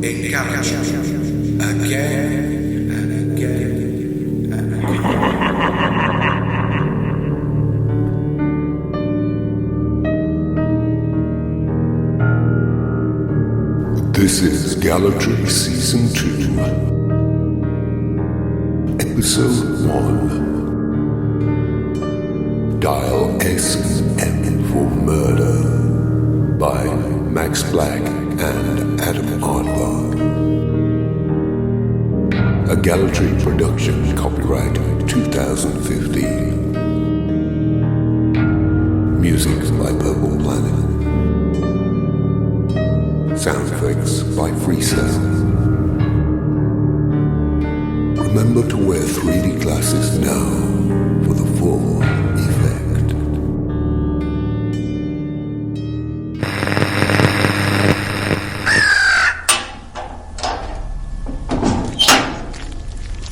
in gallery again and again and again. This is Gallatry Season 2, Episode 1. Dial S and M for Murder by Max Black and Adam Arnberg. A Gallatry production, copyright 2015. Music by Purple Planet. Sound effects by Freestyle. Remember to wear 3D glasses now for the full effect.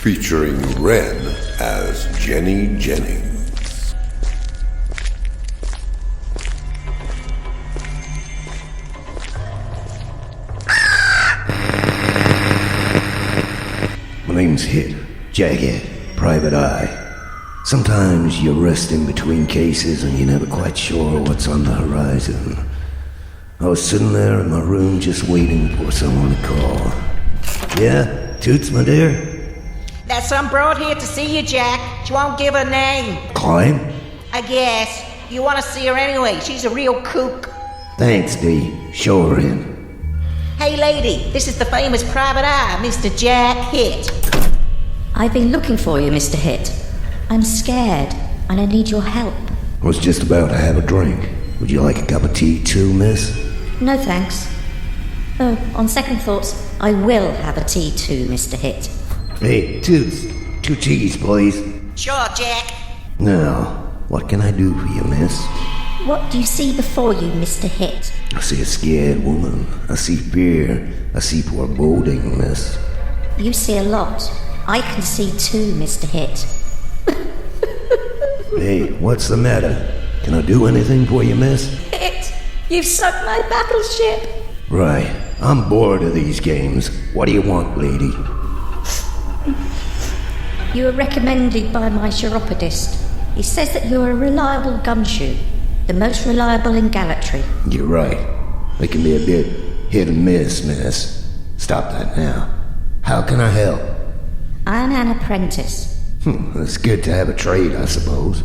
Featuring Ren as Jenny Jennings. My name's Hit, Jagged, Private Eye. Sometimes you rest in between cases and you're never quite sure what's on the horizon. I was sitting there in my room just waiting for someone to call. Yeah? Toots, my dear? There's some broad here to see you, Jack. She won't give her name. Climb? I guess. You want to see her anyway. She's a real kook. Thanks, D. Show her in. Hey, lady. This is the famous Private Eye, Mr. Jack Hit. I've been looking for you, Mr. Hit. I'm scared, and I need your help. I was just about to have a drink. Would you like a cup of tea too, miss? No, thanks. Oh, on second thoughts, I will have a tea too, Mr. Hit. Hey, Toots, 2 teas, please. Sure, Jack. Now, what can I do for you, miss? What do you see before you, Mr. Hit? I see a scared woman. I see fear. I see foreboding, miss. You see a lot. I can see too, Mr. Hit. Hey, what's the matter? Can I do anything for you, miss? Hit! You've sunk my battleship! Right. I'm bored of these games. What do you want, lady? You were recommended by my chiropodist. He says that you're a reliable gumshoe. The most reliable in Gallatry. You're right. They can be a bit hit and miss, miss. Stop that now. How can I help? I'm an apprentice. It's good to have a trade, I suppose.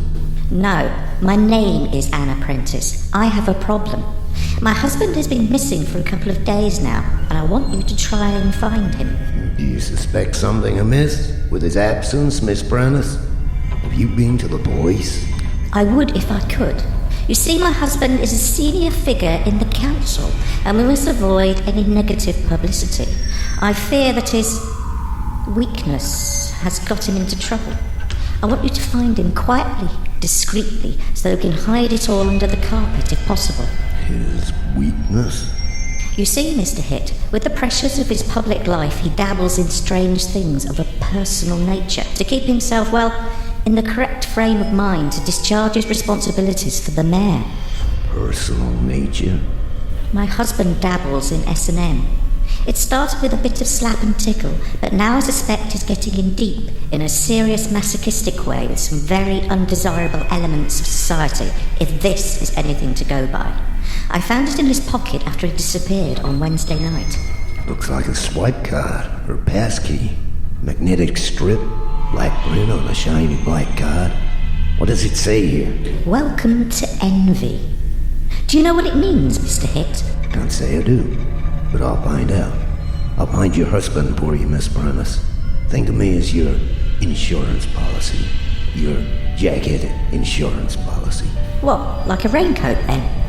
No, my name is Anna Prentice. I have a problem. My husband has been missing for a couple of days now, and I want you to try and find him. Do you suspect something amiss with his absence, Miss Prentice? Have you been to the police? I would if I could. You see, my husband is a senior figure in the council, and we must avoid any negative publicity. I fear that his weakness has got him into trouble. I want you to find him quietly, discreetly, so you can hide it all under the carpet if possible. His weakness? You see, Mr. Hit, with the pressures of his public life, he dabbles in strange things of a personal nature to keep himself, well, in the correct frame of mind to discharge his responsibilities for the mayor. Personal nature? My husband dabbles in S&M. It started with a bit of slap and tickle, but now I suspect he's getting in deep, in a serious masochistic way with some very undesirable elements of society, if this is anything to go by. I found it in his pocket after he disappeared on Wednesday night. Looks like a swipe card, or pass key. Magnetic strip, black print on a shiny black card. What does it say here? Welcome to envy. Do you know what it means, Mr. Hit? Can't say I do, but I'll find out. I'll find your husband for you, Miss Prentice. Think of me as your insurance policy. Your jacket insurance policy. What, like a raincoat then?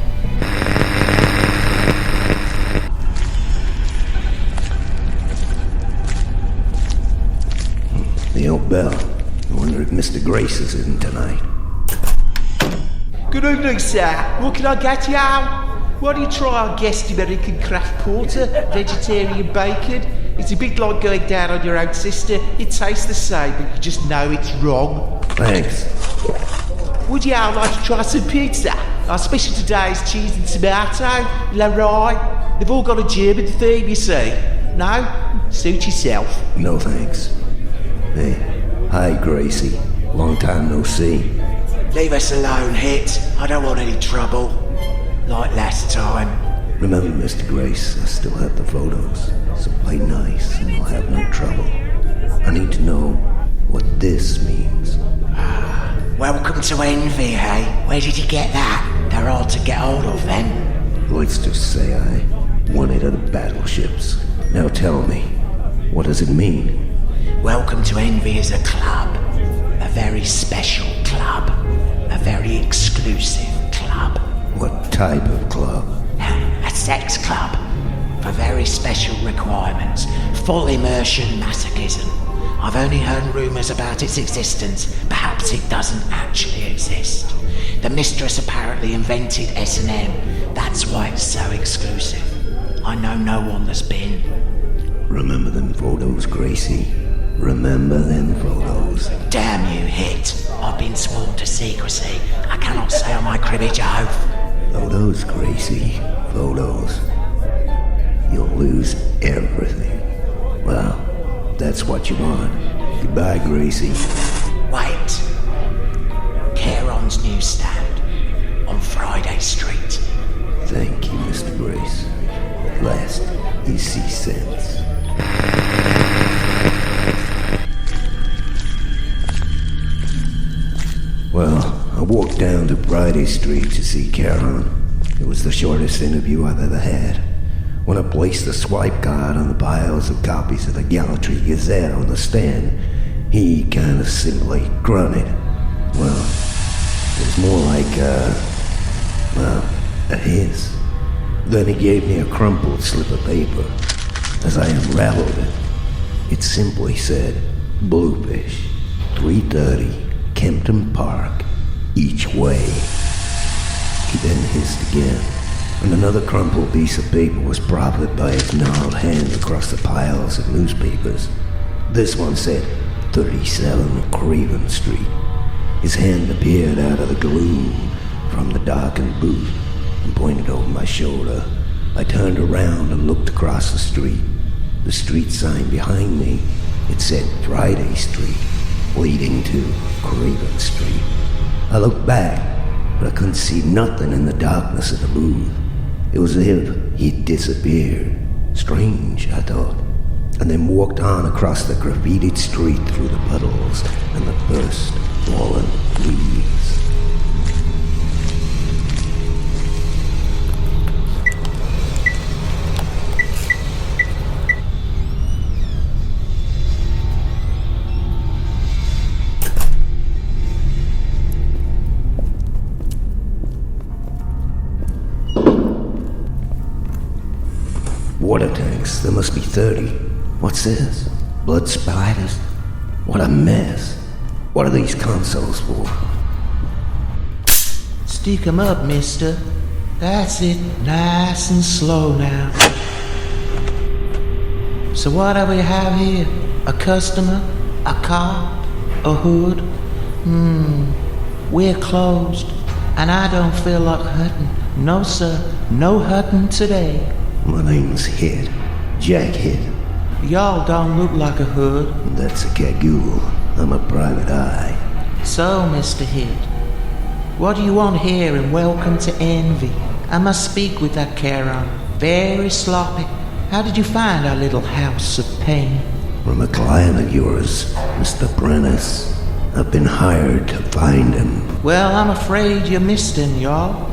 The old bell. I wonder if Mr. Grace is in tonight. Good evening, sir. What can I get you? Why do you try our guest American craft porter, vegetarian bacon? It's a bit like going down on your own sister. It tastes the same, but you just know it's wrong. Thanks. Would you all like to try some pizza? Our special today is cheese and tomato, la right? They've all got a German theme, you see. No? Suit yourself. No thanks. Hey, hi Gracie. Long time no see. Leave us alone, Hit. I don't want any trouble. Like last time. Remember, Mr. Grace, I still have the photos, so play nice and you'll have no trouble. I need to know what this means. Welcome to Envy, hey? Where did you get that? They're hard to get hold of, then. Let's just say I won it at the battleships. Now tell me, what does it mean? Welcome to Envy is a club. A very special club. A very exclusive club. What type of club? A sex club. For very special requirements. Full immersion masochism. I've only heard rumours about its existence. Perhaps it doesn't actually exist. The mistress apparently invented S&M. That's why it's so exclusive. I know no one that's been. Remember them photos, Gracie? Remember them photos. Damn you, Hit. I've been sworn to secrecy. I cannot say on my cribbage oath. Photos, Gracie. Photos. You'll lose everything. Well, that's what you want. Goodbye, Gracie. Wait. Caron's newsstand. On Friday Street. Thank you, Mr. Grace. At last, you see sense. Well, I walked down to Friday Street to see Caron. It was the shortest interview I've ever had. When I placed the swipe card on the piles of copies of the Gallantry Gazette on the stand, he kind of simply grunted. Well, it was more like, a hiss. Then he gave me a crumpled slip of paper. As I unraveled it, it simply said, Bluefish, 3:30, Kempton Park, each way. He then hissed again, and another crumpled piece of paper was propped by his gnarled hand across the piles of newspapers. This one said, 37 Craven Street. His hand appeared out of the gloom from the darkened booth and pointed over my shoulder. I turned around and looked across the street. The street sign behind me, it said Friday Street, leading to Craven Street. I looked back, but I couldn't see nothing in the darkness of the booth. It was as if he'd disappeared. Strange, I thought, and then walked on across the graffitied street through the puddles and the first fallen leaves. Water tanks, there must be 30. What's this? Blood spiders? What a mess. What are these consoles for? Stick 'em up, mister. That's it. Nice and slow now. So what do we have here? A customer? A car? A hood? We're closed. And I don't feel like hutting. No, sir. No hutting today. My name's Hit. Jack Hit. Y'all don't look like a hood. That's a cagoule. I'm a private eye. So, Mr. Hit, what do you want here in Welcome to Envy? I must speak with that Caron. Very sloppy. How did you find our little house of pain? From a client of yours, Mr. Prentice. I've been hired to find him. Well, I'm afraid you missed him, y'all.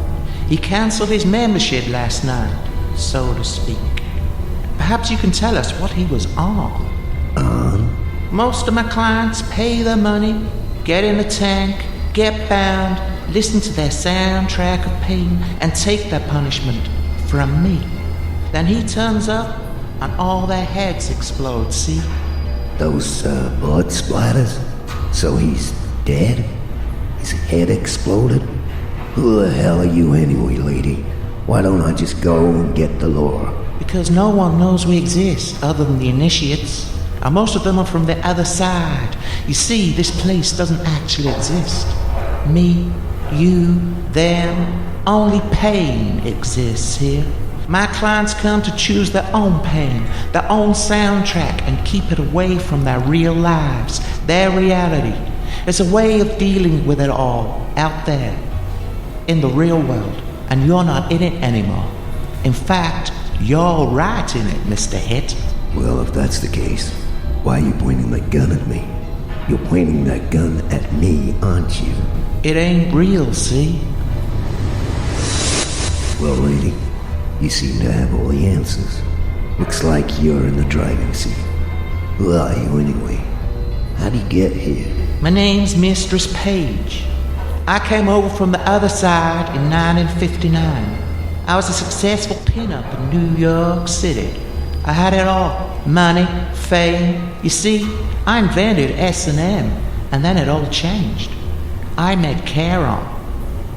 He cancelled his membership last night, so to speak. Perhaps you can tell us what he was on. On? Most of my clients pay their money, get in the tank, get bound, listen to their soundtrack of pain, and take their punishment from me. Then he turns up, and all their heads explode, see? Those, blood splatters? So he's dead? His head exploded? Who the hell are you anyway, lady? Why don't I just go and get the lore? Because no one knows we exist other than the initiates. And most of them are from the other side. You see, this place doesn't actually exist. Me, you, them, only pain exists here. My clients come to choose their own pain, their own soundtrack, and keep it away from their real lives, their reality. It's a way of dealing with it all out there, in the real world, and you're not in it anymore. In fact, you're right in it, Mr. Hit. Well, if that's the case, why are you pointing that gun at me? You're pointing that gun at me, aren't you? It ain't real, see? Well, lady, you seem to have all the answers. Looks like you're in the driving seat. Who are you, anyway? How'd you get here? My name's Mistress Page. I came over from the other side in 1959. I was a successful pinup in New York City. I had it all. Money, fame. You see, I invented S&M, and then it all changed. I met Karen.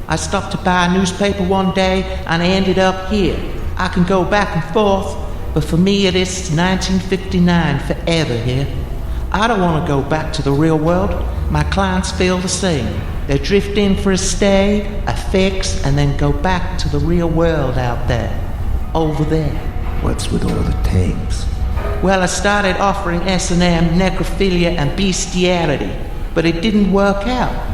I stopped to buy a newspaper one day, and I ended up here. I can go back and forth, but for me it is 1959 forever here. I don't want to go back to the real world. My clients feel the same. They drift in for a stay, a fix, and then go back to the real world out there. Over there. What's with all the tanks? Well, I started offering S&M, necrophilia, and bestiality, but it didn't work out.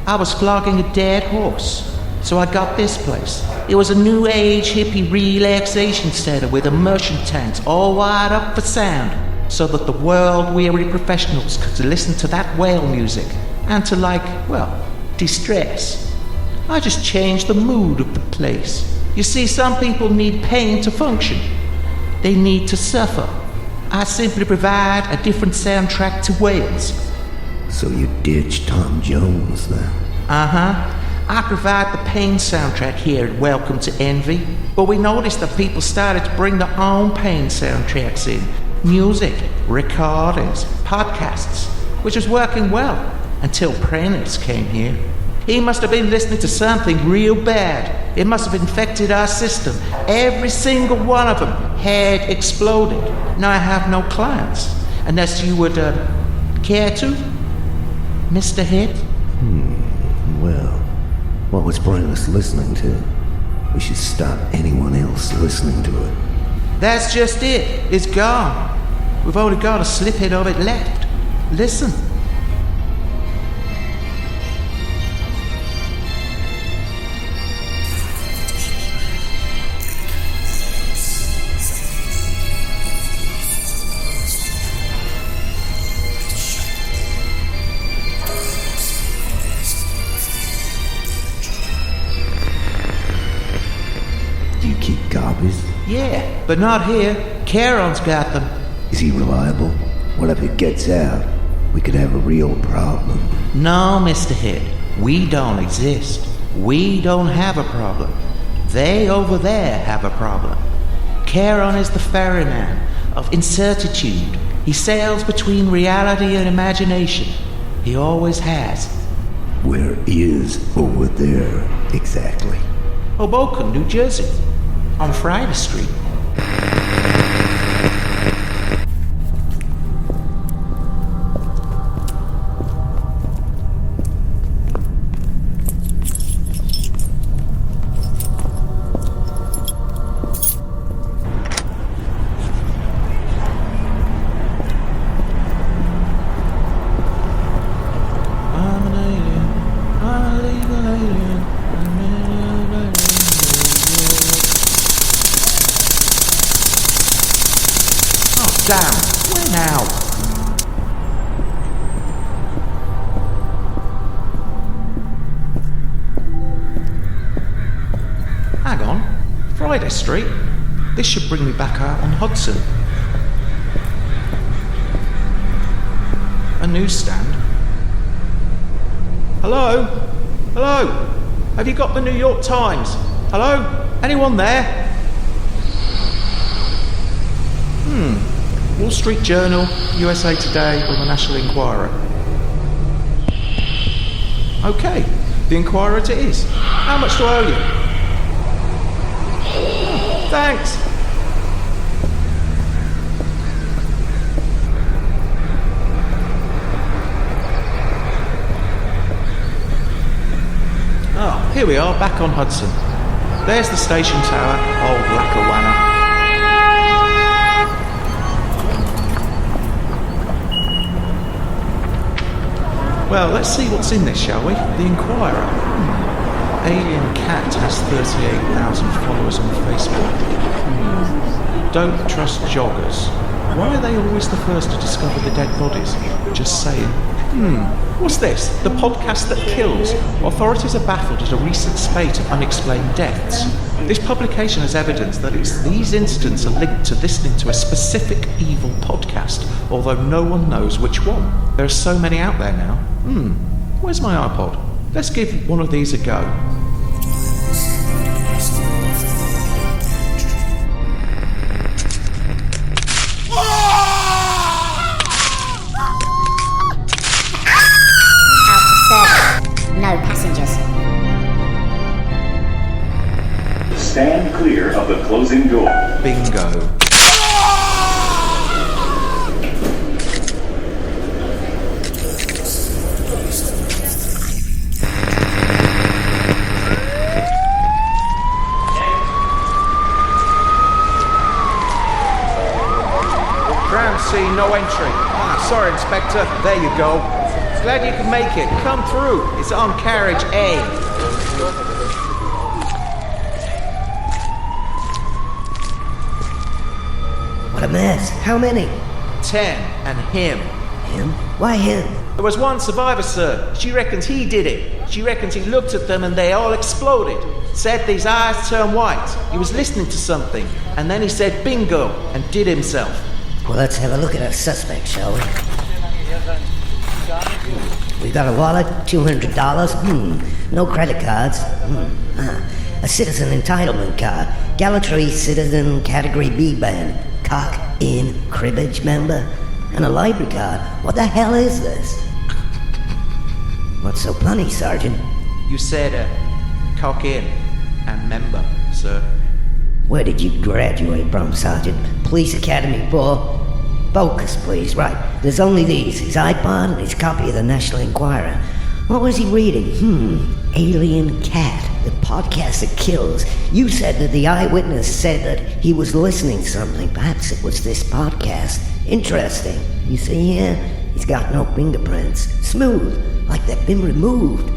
I was flogging a dead horse, so I got this place. It was a new age hippie relaxation center with immersion tanks all wired up for sound, so that the world-weary professionals could listen to that whale music and to distress. I just changed the mood of the place. You see, some people need pain to function. They need to suffer. I simply provide a different soundtrack to whales. So you ditched Tom Jones, then? Uh-huh. I provide the pain soundtrack here at Welcome to Envy, but we noticed that people started to bring their own pain soundtracks in. Music, recordings, podcasts, which was working well until Prentice came here. He must have been listening to something real bad. It must have infected our system. Every single one of them had exploded. Now I have no clients, unless you would care to, Mr. Hit? Well, what was Prentice listening to? We should stop anyone else listening to it. That's just it. It's gone. We've only got a snippet of it left. Listen. Do you keep copies? Yeah, but not here. Karen's got them. Is he reliable? What if it gets out? We could have a real problem. No, Mr. Hit. We don't exist. We don't have a problem. They over there have a problem. Karen is the ferryman of incertitude. He sails between reality and imagination. He always has. Where is over there, exactly? Hoboken, New Jersey. On Friday Street. I'm an alien. I'm a legal alien. Oh, damn. Where now? Hang on. Friday Street. This should bring me back out on Hudson. A newsstand. Hello? Hello? Have you got the New York Times? Hello? Anyone there? Wall Street Journal, USA Today, or the National Enquirer? Okay, the Enquirer it is. How much do I owe you? Oh, thanks. Oh, here we are, back on Hudson. There's the station tower, old Lackawanna. Well, let's see what's in this, shall we? The Inquirer. Alien Cat has 38,000 followers on Facebook. Don't trust joggers. Why are they always the first to discover the dead bodies? Just saying. What's this? The podcast that kills. Authorities are baffled at a recent spate of unexplained deaths. This publication has evidence that these incidents are linked to listening to a specific evil podcast, although no one knows which one. There are so many out there now. Where's my iPod? Let's give one of these a go. No passengers. Stand clear of the closing door. Bingo. Ground C, no entry. Sorry, Inspector. There you go. Glad you can make it. Come through. It's on carriage A. What a mess. How many? 10, and him. Him? Why him? There was one survivor, sir. She reckons he did it. She reckons he looked at them and they all exploded. Said his eyes turned white. He was listening to something. And then he said bingo and did himself. Well, let's have a look at our suspect, shall we? We got a wallet, $200. No credit cards. A citizen entitlement card. Gallantry Citizen Category B band. Cock in cribbage member. And a library card. What the hell is this? What's so funny, Sergeant? You said cock in and member, sir. Where did you graduate from, Sergeant? Police Academy 4? Focus, please. Right. There's only these. His iPod and his copy of the National Enquirer. What was he reading? Alien Cat, the podcast that kills. You said that the eyewitness said that he was listening to something. Perhaps it was this podcast. Interesting. You see here? He's got no fingerprints. Smooth, like they've been removed.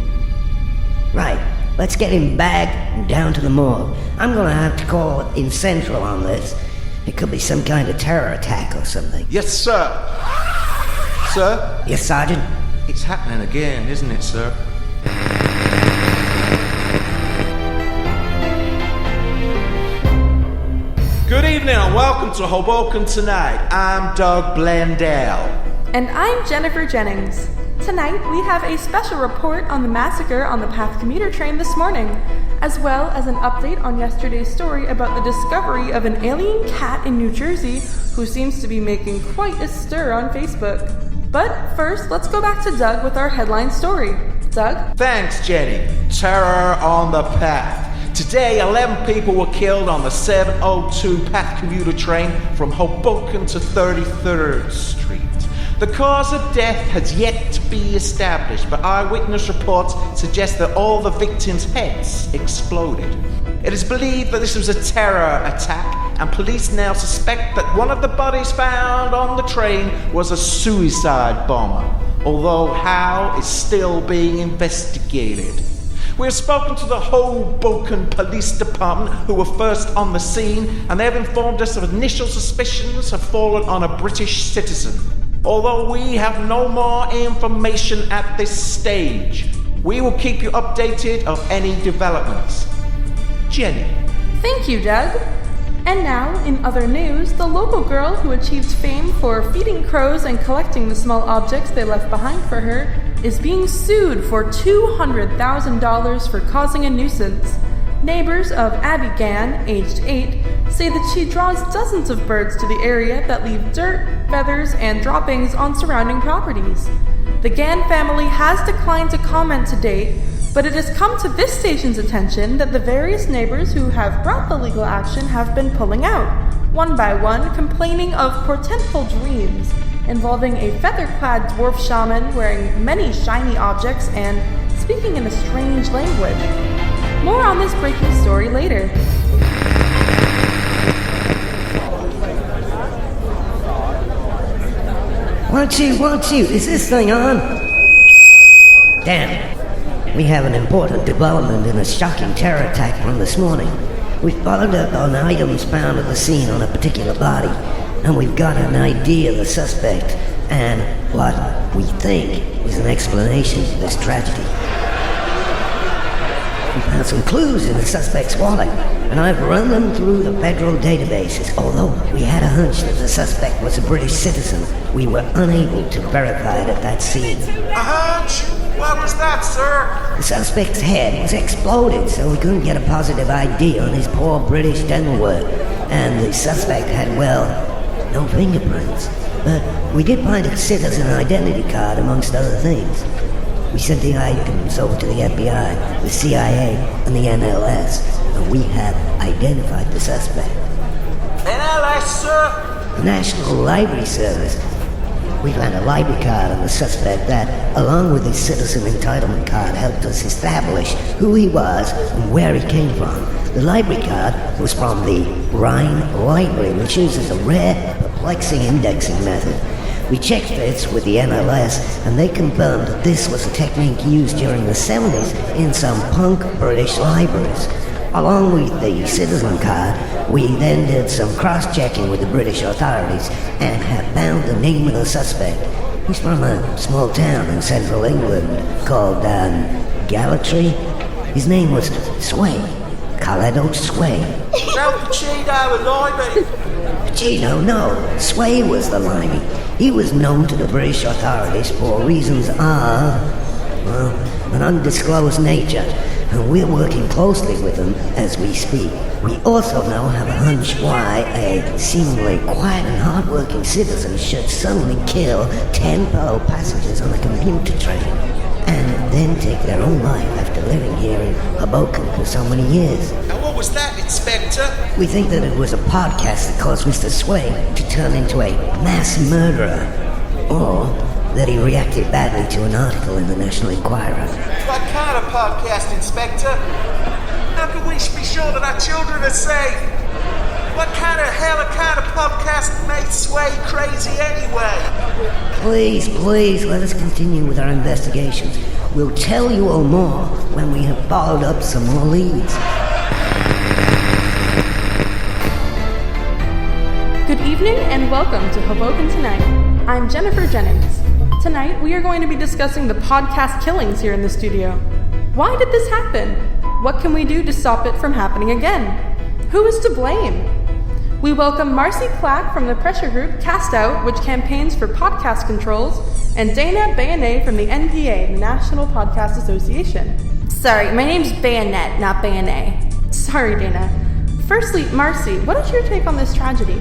Right. Let's get him bagged and down to the morgue. I'm gonna have to call in Central on this. It could be some kind of terror attack or something. Yes, sir. Sir? Yes, Sergeant? It's happening again, isn't it, sir? Good evening and welcome to Hoboken Tonight. I'm Doug Blendell. And I'm Jennifer Jennings. Tonight, we have a special report on the massacre on the PATH commuter train this morning, as well as an update on yesterday's story about the discovery of an alien cat in New Jersey who seems to be making quite a stir on Facebook. But first, let's go back to Doug with our headline story. Doug? Thanks, Jenny. Terror on the PATH. Today, 11 people were killed on the 702 PATH commuter train from Hoboken to 33rd Street. The cause of death has yet to be established, but eyewitness reports suggest that all the victims' heads exploded. It is believed that this was a terror attack, and police now suspect that one of the bodies found on the train was a suicide bomber, although how is still being investigated. We have spoken to the Hoboken Police Department, who were first on the scene, and they have informed us of initial suspicions have fallen on a British citizen. Although we have no more information at this stage, we will keep you updated of any developments. Jenny. Thank you, Doug. And now, in other news, the local girl who achieved fame for feeding crows and collecting the small objects they left behind for her is being sued for $200,000 for causing a nuisance. Neighbors of Abby Gann, aged 8, say that she draws dozens of birds to the area that leave dirt, feathers, and droppings on surrounding properties. The Gann family has declined to comment to date, but it has come to this station's attention that the various neighbors who have brought the legal action have been pulling out, one by one, complaining of portentful dreams involving a feather-clad dwarf shaman wearing many shiny objects and speaking in a strange language. More on this breaking story later. Won't you, is this thing on? Damn. We have an important development in a shocking terror attack from this morning. We've followed up on items found at the scene on a particular body, and we've got an idea of the suspect and what we think is an explanation for this tragedy. We found some clues in the suspect's wallet, and I've run them through the federal databases. Although we had a hunch that the suspect was a British citizen, we were unable to verify it at that scene. A hunch? What was that, sir? The suspect's head was exploded, so we couldn't get a positive ID on his poor British dental work. And the suspect had, well, no fingerprints. But we did find a citizen identity card, amongst other things. We sent the items over to the FBI, the CIA, and the NLS, and we have identified the suspect. NLS, sir? The National Library Service. We found a library card on the suspect that, along with his citizen entitlement card, helped us establish who he was and where he came from. The library card was from the Rhine Library, which uses a rare, perplexing indexing method. We checked this with the NLS, and they confirmed that this was a technique used during the 70s in some punk British libraries. Along with the citizen card, we then did some cross-checking with the British authorities and have found the name of the suspect. He's from a small town in central England called Gallatry. His name was Sway. Kaledo Sway. Al Pacino and Limey. Pacino, no. Sway was the limey. He was known to the British authorities for reasons of, an undisclosed nature, and we're working closely with him as we speak. We also now have a hunch why a seemingly quiet and hard-working citizen should suddenly kill 10 fellow passengers on a commuter train, and then take their own life after living here in Hoboken for so many years. And what was that, Inspector? We think that it was a podcast that caused Mr. Sway to turn into a mass murderer, or that he reacted badly to an article in the National Enquirer. What kind of podcast, Inspector? How can we be sure that our children are safe? What kind of podcast made Sway crazy anyway? Please, let us continue with our investigations. We'll tell you all more when we have followed up some more leads. Good evening and welcome to Hoboken Tonight. I'm Jennifer Jennings. Tonight we are going to be discussing the podcast killings here in the studio. Why did this happen? What can we do to stop it from happening again? Who is to blame? We welcome Marcy Clack from the pressure group Cast Out, which campaigns for podcast controls, and Dana Bayonet from the NPA, the National Podcast Association. Sorry, my name's Bayonet, not Bayonet. Sorry, Dana. Firstly, Marcy, what is your take on this tragedy?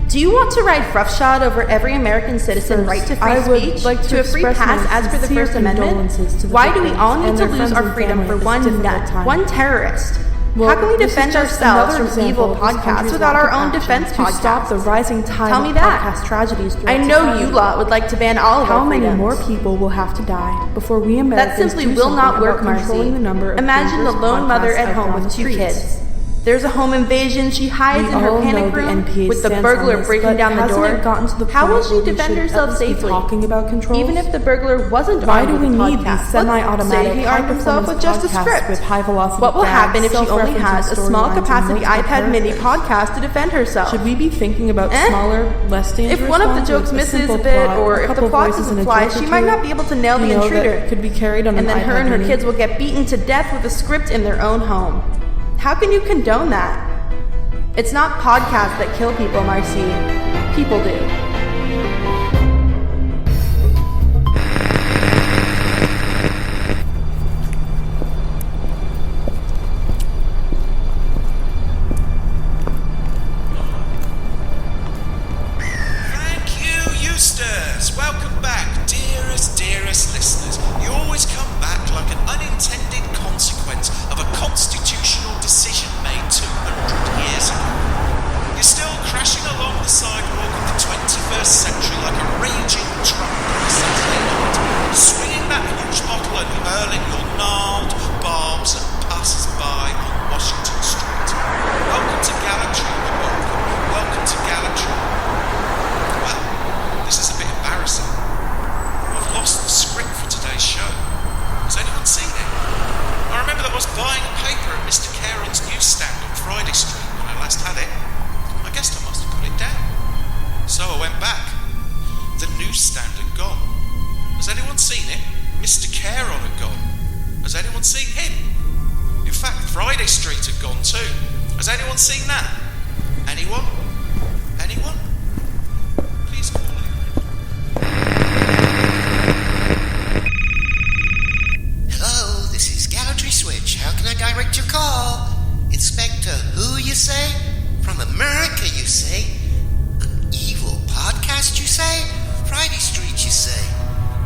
Do you want to ride roughshod over every American citizen's right to free speech, like to a free pass as per the First Amendment? Why do we all need to lose our freedom for one nut, one terrorist? How can we defend ourselves from evil podcasts without our own defense podcast? Stop the rising tide Tell me of that. podcast tragedies. I know you lot would like to ban all of our freedoms. How many more people will have to die before we Americans That simply do will not something work, about Marcy. controlling the number of Imagine the dangerous lone mother podcasts at out home on with the 2 streets. kids. There's a home invasion. She hides We in her all panic know the room NPA with the stands burglar on this, breaking but down the hasn't door. it gotten to the How point will she where we defend should herself at least be safely? talking about controls? Even if the burglar wasn't Why armed do we with a need podcast? these semi-automatic, Let's say he armed himself with just a high-performance script. podcasts with high-velocity What will bags, happen if she only self-referencing has a small storylines, and capacity multiple iPad mini characters? podcast to defend herself? Should we be thinking about smaller, less dangerous If one of the ones jokes with misses simple a bit, plot, or a if couple the plot voices doesn't and a fly, joke or she might two, not be able to nail the you know, intruder. that could be carried on And an then her iPad and her mini. kids will get beaten to death with a script in their own home. How can you condone that? It's not podcasts that kill people, Marcy. People do. Thank you, Eustace. Welcome back, dearest listeners. You always come back like an unintended consequence of a constitutional decision made 200 years ago. You're still crashing along the sidewalk of the 21st Street had gone too. Has anyone seen that? Anyone? Anyone? Please call it. Hello, this is Gallery Switch. How can I direct your call? Inspector who, you say? From America, you say? An evil podcast, you say? Friday Street, you say?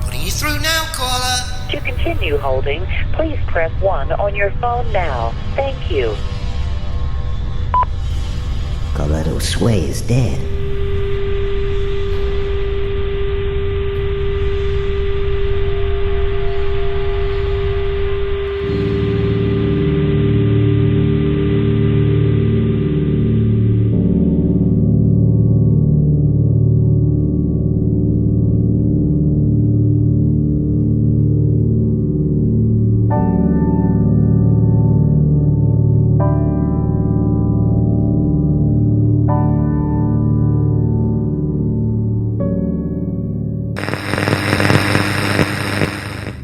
Putting you through now, caller. To continue holding, please press 1 on your phone now. Thank you. Colorado Sway is dead.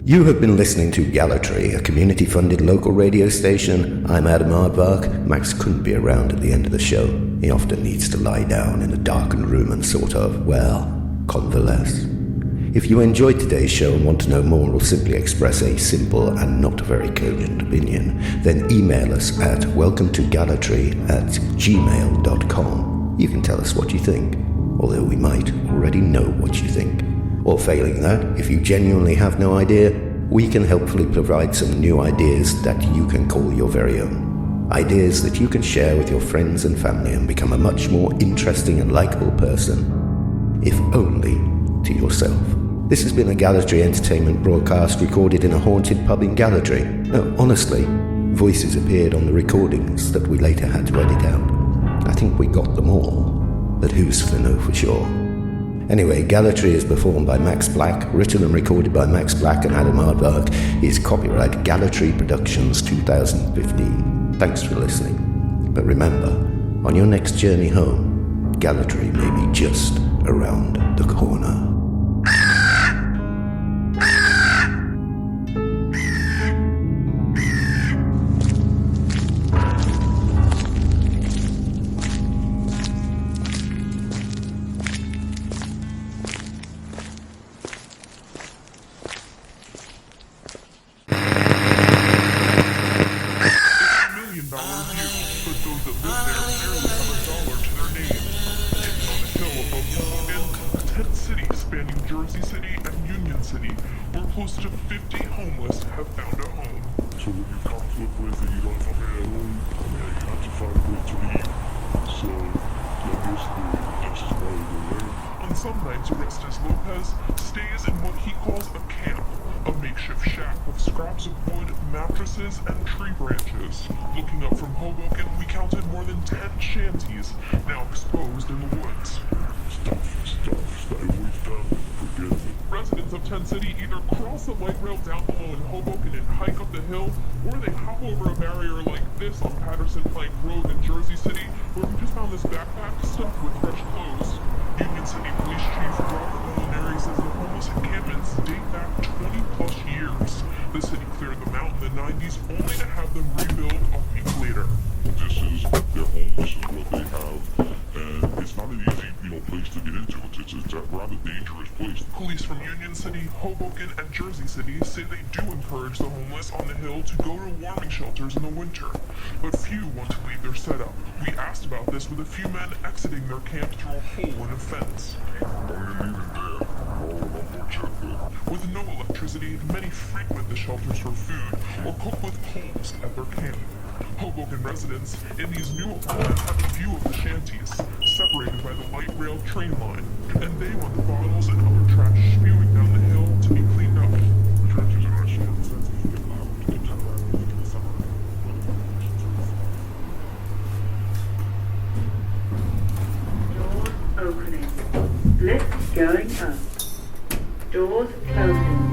You have been listening to Gallatry, a community-funded local radio station. I'm Adam Aardvark. Max couldn't be around at the end of the show. He often needs to lie down in a darkened room and sort of, well, convalesce. If you enjoyed today's show and want to know more or simply express a simple and not very cogent opinion, then email us at welcometogallatry@gmail.com. You can tell us what you think, although we might already know what you think. Or failing that, if you genuinely have no idea, we can helpfully provide some new ideas that you can call your very own. Ideas that you can share with your friends and family and become a much more interesting and likable person, if only to yourself. This has been a Gallatry Entertainment broadcast recorded in a haunted pub in Gallatry. No, honestly, voices appeared on the recordings that we later had to edit out. I think we got them all, but who's to know for sure? Anyway, Gallatry is performed by Max Black, written and recorded by Max Black and Adam Aardvark, is copyright Gallatry Productions 2015. Thanks for listening. But remember, on your next journey home, Gallatry may be just around the corner. Jersey City and Union City, where close to 50 homeless have found a home. So when you come to a place that you don't find a home, you have to find a place to leave. So, that's just why you're there. On some nights, Orestes Lopez stays in what he calls a camp, a makeshift shack with scraps of wood, mattresses, and tree branches. Looking up from Hoboken, we counted more than 10 shanties, now exposed in the woods. Stuff that we've done. Forget it. Residents of Tent City either cross the light rail down below in Hoboken and hike up the hill, or they hop over a barrier like this on Patterson Plank Road in Jersey City, where we just found this backpack stuffed with fresh clothes. Union City Police Chief Robert Molinari says the homeless encampments date back 20 plus years. The city cleared them out in the 90s only to have them rebuilt a week later. This is their home, this is what they have, and it's not an easy, place to get into. It's a rather dangerous place. Police from Union City, Hoboken, and Jersey City say they do encourage the homeless on the hill to go to warming shelters in the winter, but few want to leave their setup. We asked about this with a few men exiting their camp through a hole in a fence. With no electricity, many frequent the shelters for food or cook with poles at their camp. Hoboken residents in these new apartments have a view of the shanties, separated by the light rail train line, and they want the bottles and other trash spewing down the hill to be cleaned up. Doors opening. Lift going up. Doors closing.